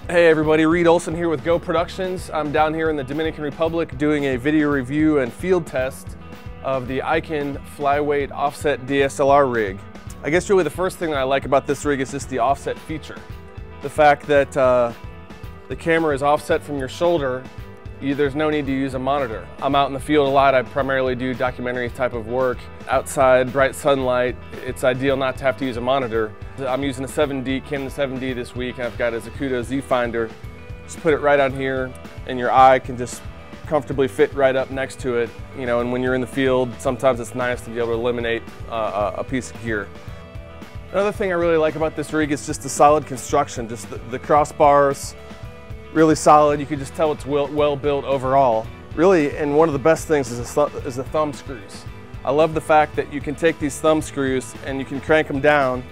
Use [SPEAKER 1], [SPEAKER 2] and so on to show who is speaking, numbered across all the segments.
[SPEAKER 1] Hey everybody, Reid Olson here with Go Productions. I'm down here in the Dominican Republic doing a video review and field test of the Ikan Flyweight offset DSLR rig. I guess really the first thing that I like about this rig is just the offset feature. The fact that the camera is offset from your shoulder, there's no need to use a monitor. I'm out in the field a lot. I primarily do documentary type of work. Outside, bright sunlight, it's ideal not to have to use a monitor. I'm using a Canon 7D this week. I've got a Zacuto Z Finder. Just put it right on here and your eye can just comfortably fit right up next to it. You know, and when you're in the field, sometimes it's nice to be able to eliminate a piece of gear. Another thing I really like about this rig is just the solid construction, just the crossbars, really solid. You can just tell it's well built overall. Really, and one of the best things is the thumb screws. I love the fact that you can take these thumb screws and you can crank them down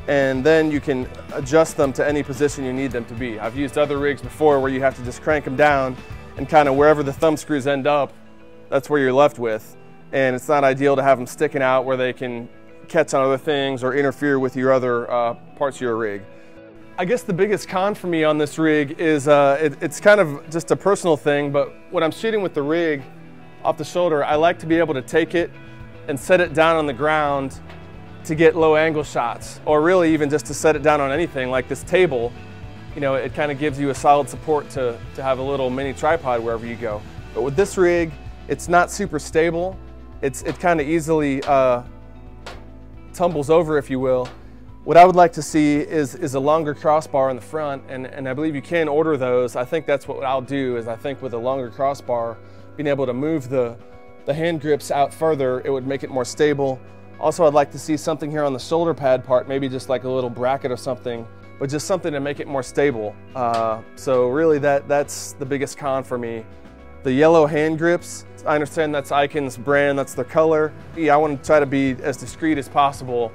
[SPEAKER 1] and then you can adjust them to any position you need them to be. I've used other rigs before where you have to just crank them down and kind of wherever the thumb screws end up, that's where you're left with. And it's not ideal to have them sticking out where they can catch on other things or interfere with your other parts of your rig. I guess the biggest con for me on this rig is it's kind of just a personal thing, but when I'm shooting with the rig off the shoulder, I like to be able to take it and set it down on the ground to get low angle shots, or really even just to set it down on anything like this table. You know, it kind of gives you a solid support to have a little mini tripod wherever you go. But with this rig, it's not super stable. It kind of easily tumbles over, if you will. What I would like to see is a longer crossbar in the front, and I believe you can order those. I think that's what I'll do, is I think with a longer crossbar, being able to move the hand grips out further, it would make it more stable. Also, I'd like to see something here on the shoulder pad part, maybe just like a little bracket or something, but just something to make it more stable. So really that's the biggest con for me. The yellow hand grips, I understand that's Ikan's brand, that's their color. Yeah, I want to try to be as discreet as possible.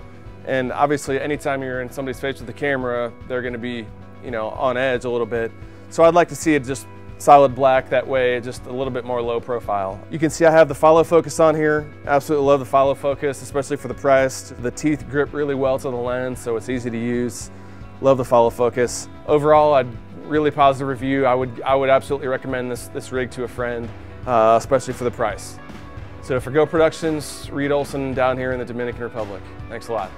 [SPEAKER 1] And obviously, anytime you're in somebody's face with the camera, they're going to be, you know, on edge a little bit. So I'd like to see it just solid black, that way, just a little bit more low profile. You can see I have the follow focus on here. Absolutely love the follow focus, especially for the price. The teeth grip really well to the lens, so it's easy to use. Love the follow focus. Overall, I'd really positive review. I would absolutely recommend this rig to a friend, especially for the price. So for Go Productions, Reid Olson down here in the Dominican Republic. Thanks a lot.